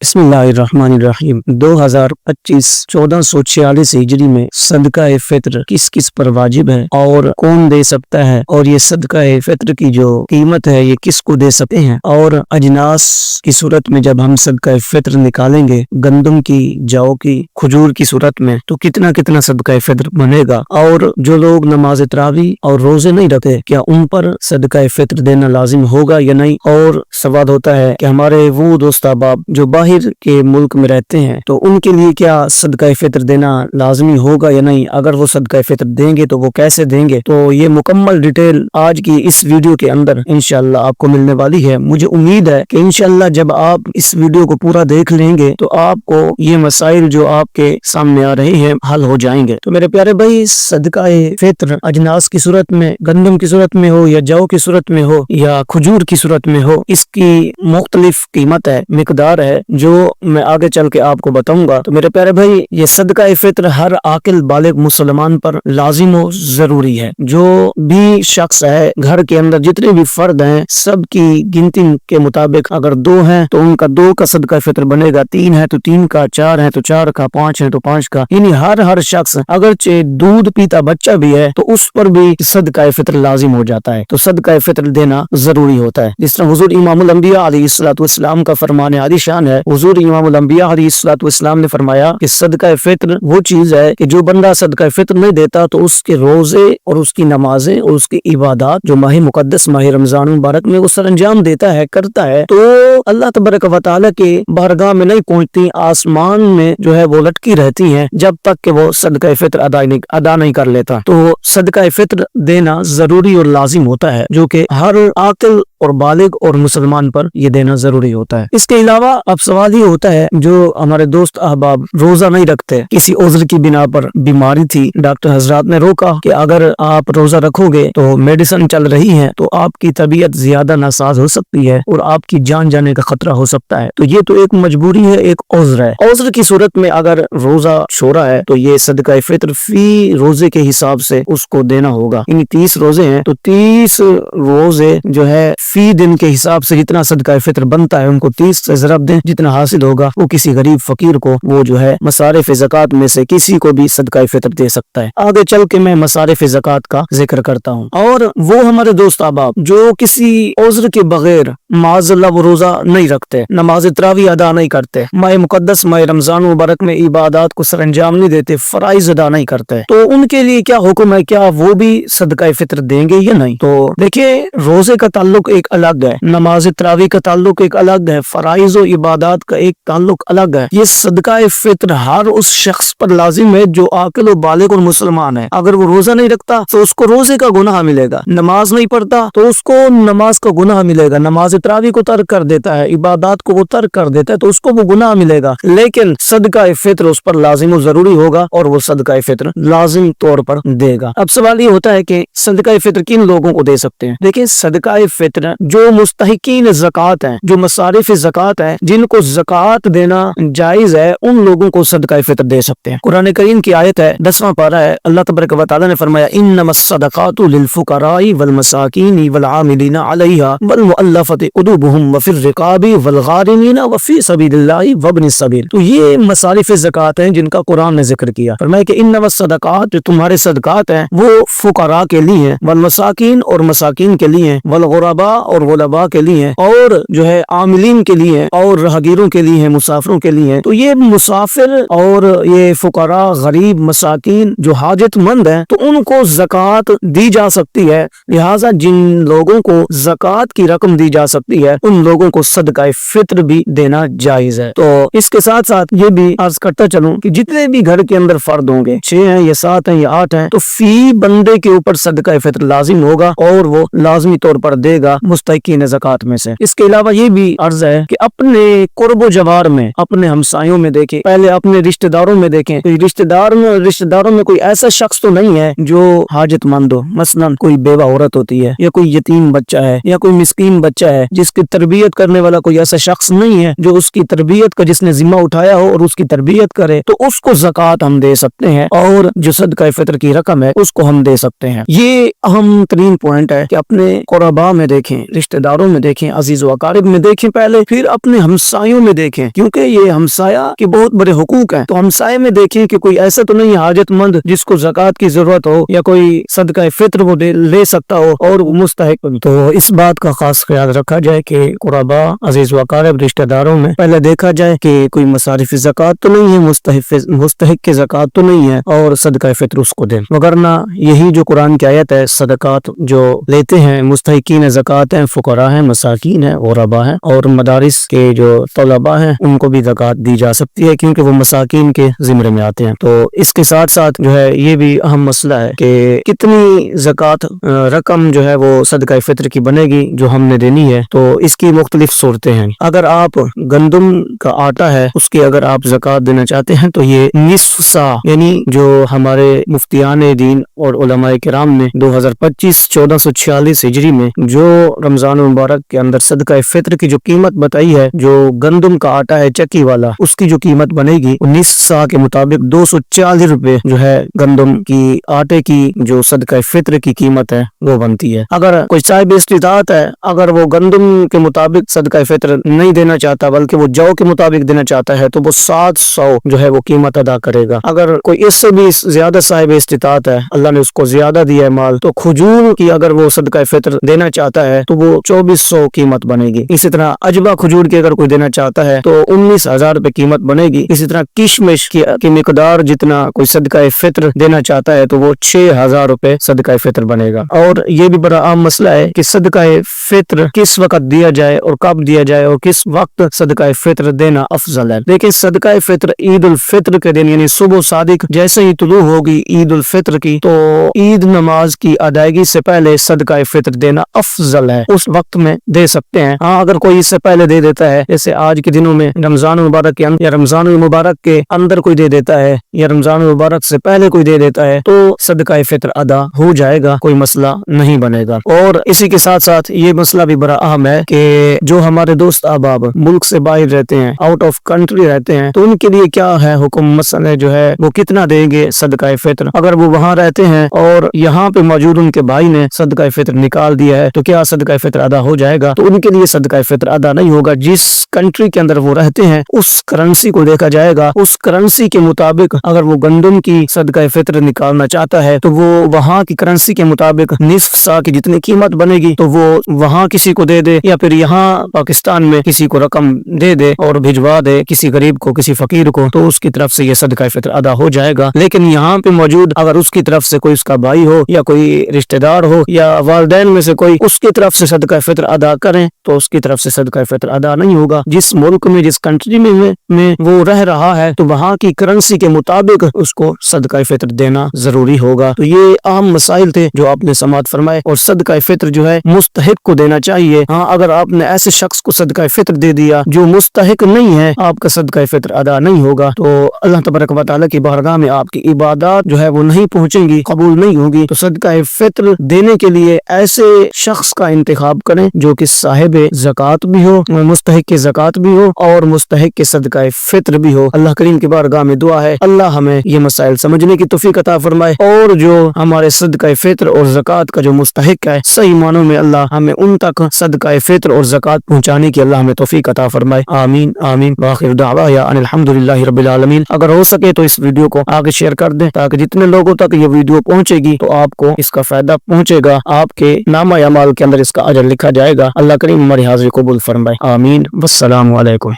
बिस्मिल्लाहिर्रहमानिर्रहीम 2025 1446 हिजरी में सदका फित्र किस किस पर वाजिब है और कौन दे सकता है, और ये सदका फित्र की जो कीमत है ये किसको दे सकते हैं, और अजनास की सूरत में जब हम सदका फित्र निकालेंगे गंदम की, जौ की, खजूर की सूरत में, तो कितना कितना सदका फित्र बनेगा। और जो लोग नमाज तरावी और रोजे नहीं रखते क्या उन पर सदका फित्र देना लाजिम होगा या नहीं। और सवाल होता है कि हमारे वो दोस्त अहबाब जो बाहर के मुल्क में रहते हैं तो उनके लिए क्या सदका फित्र देना लाजमी होगा या नहीं, अगर वो सदका फित्र देंगे तो वो कैसे देंगे। तो ये मुकम्मल डिटेल आज की इस वीडियो के अंदर इंशाल्लाह आपको मिलने वाली है। मुझे उम्मीद है कि इंशाल्लाह जब आप इस वीडियो को पूरा देख लेंगे तो आपको ये मसाइल जो आपके सामने आ रहे हैं हल हो जाएंगे। तो मेरे प्यारे भाई, सदका फित्र अजनास की सूरत में, गंदम की सूरत में हो या जौ की सूरत में हो या खजूर की सूरत में हो, इसकी मुख्तलिफ कीमत है, मिकदार है, जो मैं आगे चल के आपको बताऊंगा। तो मेरे प्यारे भाई, ये सदका फित्र हर आकिल बालिग मुसलमान पर लाजिम हो जरूरी है। जो भी शख्स है घर के अंदर, जितने भी फर्द हैं, सबकी गिनती के मुताबिक अगर 2 हैं तो उनका 2 का सदका फित्र बनेगा, 3 है तो 3 का, 4 है तो 4 का, 5 है तो 5 का। यानी हर शख्स, अगरचे दूध पीता बच्चा भी है तो उस पर भी सदका फित्र लाजिम हो जाता है। तो सदका फित्र देना जरूरी होता है। जिस तरह हुजूर इमामुल अंबिया अलैहिस्सलाम का फरमान आलिशान है। हुजूर इमामुल अंबिया अलैहिस्सलाम ने फरमाया कि सदका फित्र वो चीज है कि जो बंदा सदका फित्र नहीं देता तो उसके रोजे और उसकी नमाजें और उसकी इबादत जो माह मुकद्दस माह रमजान मुबारक में वो सरंजाम देता है, करता है, तो अल्लाह तबारक व तआला के बारगाह में नहीं पहुंचती, आसमान में जो है वो लटकी रहती हैं जब तक कि वो सदका फित्र अदा नहीं कर लेता। तो सदका फित्र देना जरूरी और लाजिम होता है, जो कि हर आकिल और बालिग और मुसलमान पर यह देना जरूरी होता है। इसके अलावा अब सवाल ये होता है, जो हमारे दोस्त अहबाब रोजा नहीं रखते, किसी उज़्र की बिना पर बीमारी थी, डॉक्टर हजरात ने रोका कि अगर आप रोजा रखोगे तो मेडिसिन चल रही है तो आपकी तबीयत ज्यादा नासाज हो सकती है और आपकी जान जाने का खतरा हो सकता है। तो ये तो एक मजबूरी है, एक उज़्र है। उज़्र की सूरत में अगर रोजा छोड़ा है तो ये सदका फित्र फी रोजे के हिसाब से उसको देना होगा। इन 30 रोजे हैं तो 30 रोजे जो है फी दिन के हिसाब से जितना सदका फित्र बनता है उनको 30 से ज़रब दें, जितना हासिल होगा वो किसी गरीब फकीर को वो जो है मसारिफ ज़कात में से किसी को भी सदका फित्र दे सकता है। आगे चल के मैं मसारिफ ज़कात का जिक्र करता हूँ। और वो हमारे दोस्त अहबाब जो किसी उज़्र के बगैर माज़अल्लाह वो रोजा नहीं रखते, नमाज तरावी अदा नहीं करते, माह मुकद्दस माह रमजान मुबारक में इबादत को सरंजाम नहीं देते, फराइज अदा नहीं करते, तो उनके लिए क्या हुक्म है, क्या वो भी सदका फित्र देंगे या नहीं। तो देखिए, रोजे का ताल्लुक एक अलग है, नमाज तरावी का ताल्लुक एक अलग है, फराइज और इबादत का एक ताल्लुक अलग है। ये सदका फित्र हर उस शख्स पर लाजिम है जो आकिल और बालिग और मुसलमान है। अगर वो रोजा नहीं रखता तो उसको रोजे का गुनाह मिलेगा, नमाज नहीं पढ़ता तो उसको नमाज का गुनाह मिलेगा, नमाज तरावी को तर्क कर देता है, इबादत को वो तर्क कर देता है तो उसको वो गुनाह मिलेगा। लेकिन सदका फित्र उस पर लाजिम और जरूरी होगा और वो सदका फित्र लाजिम तौर पर देगा। अब सवाल ये होता है कि सदका फित्र किन लोगों को दे सकते हैं। देखिए, सदका फित्र जो मुस्तहिकीन ज़कात हैं, जो मसारिफ ज़कात हैं, जिनको ज़कात देना जायज है, उन लोगों को सदका फित्र दे सकते हैं। कुरान करीम की आयत है, 10वां पारा है, अल्लाह तबारक व तआला ने फरमाया इन्नमस सदकातु लिल फुकराई वल मसाकीनी वल आमिलीना अलैहा वल मुअल्लफति कुलूबुहुम व फिर रिकाबी वल गारिमीना व फी सबीलिल्लाहि व इब्निस सबील। तो ये मसारिफ ज़कात हैं जिनका कुरान ने जिक्र किया। फरमाया कि इन्नमस सदकात, जो तुम्हारे सदकात हैं वो फुकरा के लिए हैं, वल मसाकीन और मसाकीन के लिए हैं, वल गुरबा और गुलबा के लिए हैं, और जो है आमिलीन के लिए हैं, और राहगीरों के लिए हैं, मुसाफिरों के लिए हैं। तो ये मुसाफिर और ये फुकरा, गरीब, मसाकीन जो हाजतमंद हैं तो उनको ज़कात दी जा सकती है। लिहाजा जिन लोगों को ज़कात की रकम दी जा सकती है उन लोगों को सदका फित्र भी देना जायज है। तो इसके साथ साथ ये भी अर्ज करता चलूं कि जितने भी घर के अंदर फर्द होंगे, 6 हैं या 7 हैं या 8 हैं, तो फी बंदे के ऊपर सदका फित्र लाजिम होगा और वो लाजमी तौर पर देगा मुस्तहिकीन ज़कात में से। इसके अलावा ये भी अर्ज है कि अपने कुर्बो जवार में, अपने हमसायों में देखें, पहले अपने रिश्तेदारों में देखें, तो रिश्तेदारों में कोई ऐसा शख्स तो नहीं है जो हाजतमंद हो। मसलन कोई बेवा औरत होती है, या कोई यतीम बच्चा है, या कोई मिस्कीन बच्चा है जिसकी तरबियत करने वाला कोई ऐसा शख्स नहीं है जो उसकी तरबियत का जिसने जिम्मा उठाया हो और उसकी तरबियत करे, तो उसको ज़कात हम दे सकते हैं और जो सदका फित्र की रकम है उसको हम दे सकते हैं। ये अहम तरीन पॉइंट है कि अपने कुरबा में देखें, देखें, रिश्तेदारों में देखें, अजीज व अकारिब में देखें पहले, फिर अपने हमसायों में देखें, क्योंकि ये हमसाया के बहुत बड़े हुकूक हैं। तो हमसाये में देखें कि कोई ऐसा तो नहीं है हाजतमंद जिसको ज़कात की जरूरत हो या कोई सदका फित्र वो ले सकता हो और मुस्तहिक। तो इस बात का खास ख्याल रखा जाए कि कुराबा, अजीज व अकारिब, रिश्तेदारों में पहले देखा जाए कि कोई मसारिफ ज़कात तो नहीं है, मुस्तहिक के ज़कात तो नहीं है, और सदका फित्र उसको दें। वगरना यही जो कुरान की आयत है, सदकात जो लेते हैं मुस्तहिकीन ज़कात हैं, फुकरा हैं, मसाकीन हैं, गुरबा हैं, और मदारिस के जो तलबा हैं उनको भी ज़कात दी जा सकती है, क्योंकि वो मसाकीन के ज़िम्मे में आते हैं। तो इसके साथ साथ जो है ये भी अहम मसला है कि कितनी ज़कात रकम जो है वो सदका फित्र की बनेगी जो हमने देनी है। तो इसकी मुख्तलिफ सूरतें हैं। अगर आप गंदम का आटा है उसकी अगर आप ज़कात देना चाहते हैं तो ये निस्फ सा, यानी जो हमारे मुफ्तियान दीन और उलमाए किराम ने 2025-1446 हिजरी में जो रमजान मुबारक के अंदर सदका फित्र की जो कीमत बताई है, जो गंदम का आटा है चक्की वाला, उसकी जो कीमत बनेगी निस्फ सा के मुताबिक 240 रुपए जो है गंदम की आटे की जो सदका फित्र की कीमत है वो बनती है। अगर कोई साहिब इस्तिताअत है, अगर वो गंदम के मुताबिक सदका फित्र नहीं देना चाहता बल्कि वो जौ के मुताबिक देना चाहता है तो वो 700 जो है वो कीमत अदा करेगा। अगर कोई इससे भी ज्यादा साहिब इस्तिताअत है, अल्लाह ने उसको ज्यादा दिया है माल, तो खजूर की अगर वो सदका फित्र देना चाहता है तो वो 2400 कीमत बनेगी। इसी तरह अजवा खजूर की अगर कोई देना चाहता है तो 19,000 रुपए कीमत बनेगी। इसी तरह किशमिश की मिकदार जितना कोई सदका फित्र देना चाहता है तो वो 6,000 रुपए सदका फित्र बनेगा। और ये भी बड़ा आम मसला है कि सदका फित्र किस वक्त दिया जाए और कब दिया जाए और किस वक्त सदका फित्र देना अफजल है। लेकिन सदका फित्र ईद उल फित्र के दिन यानी सुबह सादिक जैसे ही तुलू होगी ईद उल फित्र की, तो ईद नमाज की अदायगी से पहले सदका फित्र देना अफजल है, उस वक्त में दे सकते हैं। हाँ, अगर कोई इससे पहले दे देता है, जैसे आज के दिनों में रमजान मुबारक के अंदर या रमजान मुबारक के अंदर कोई दे देता है या रमजान मुबारक से पहले कोई दे देता है, तो सदका फित्र अदा हो जाएगा, कोई मसला नहीं बनेगा। और इसी के साथ साथ ये मसला भी बड़ा अहम है कि जो हमारे दोस्त अहबाब मुल्क से बाहर रहते हैं, आउट ऑफ कंट्री रहते हैं, तो उनके लिए क्या है हुक्म, मसला जो है वो कितना देंगे सदका फित्र। अगर वो वहाँ रहते हैं और यहाँ पे मौजूद उनके भाई ने सदका फित्र निकाल दिया है तो क्या सदका फित्र अदा हो जाएगा? तो उनके लिए सदका फित्र अदा नहीं होगा। जिस कंट्री के अंदर वो रहते हैं उस करेंसी को देखा जाएगा, उस करेंसी के मुताबिक अगर वो गंदम की सदका फित्र निकालना चाहता है तो वो वहाँ की करेंसी के मुताबिक निस्फ सा की जितनी कीमत बनेगी तो वो वहाँ किसी को दे दे या फिर यहाँ पाकिस्तान में किसी को रकम दे दे और भिजवा दे किसी गरीब को, किसी फकीर को, तो उसकी तरफ से ये सदका फित्र अदा हो जाएगा। लेकिन यहाँ पे मौजूद अगर उसकी तरफ से कोई उसका भाई हो या कोई रिश्तेदार हो या वालिदैन में से कोई उसकी तरफ से सदका फित्र अदा करें तो उसकी तरफ से सदका फित्र अदा नहीं होगा। जिस मुल्क में, जिस कंट्री में वो रह रहा है तो वहाँ की करेंसी के मुताबिक उसको सदका फित्र देना जरूरी होगा। तो ये अहम मसाइल थे जो आपने समाअत फरमाए। और सदका फित्र जो है मुस्तहिक को देना चाहिए। हाँ, अगर आपने ऐसे शख्स को सदका फित्र दे दिया जो मुस्तहिक नहीं है, आपका सदका फित्र अदा नहीं होगा, तो अल्लाह तबारक व तआला की बारगाह में आपकी इबादत जो है वो नहीं पहुंचेंगी, कबूल नहीं होगी। तो सदका फित्र देने के लिए ऐसे शख्स का इंतखाब करें जो कि साहिब ज़कात भी हो, मुस्तहिक के ज़कात भी हो और मुस्तहिक के सदका फित्र भी हो। अल्लाह करीम की बारगाह में दुआ है अल्लाह हमें ये मसाइल समझने की तौफीक अता फरमाए और जो हमारे सदका फित्र और ज़कात का जो मुस्तहिक है सही मानों में अल्लाह हमें उन तक सदका फित्र और ज़कात पहुंचाने की अल्लाह हमें तौफीक अता फरमाए। आमीन आमीन। वाखिर दावा या अल्हम्दुलिल्लाहि रब्बिल आलमीन। अगर हो सके तो इस वीडियो को आगे शेयर कर दें ताकि जितने लोगों तक ये वीडियो पहुंचेगी तो आपको इसका फायदा पहुंचेगा, आपके नामा या माल के अंदर इसका अजर लिखा जाएगा। अल्लाह करीम हमारी हाज़िरी कबूल फरमाए। आमीन। वस्सलामु अलैकुम।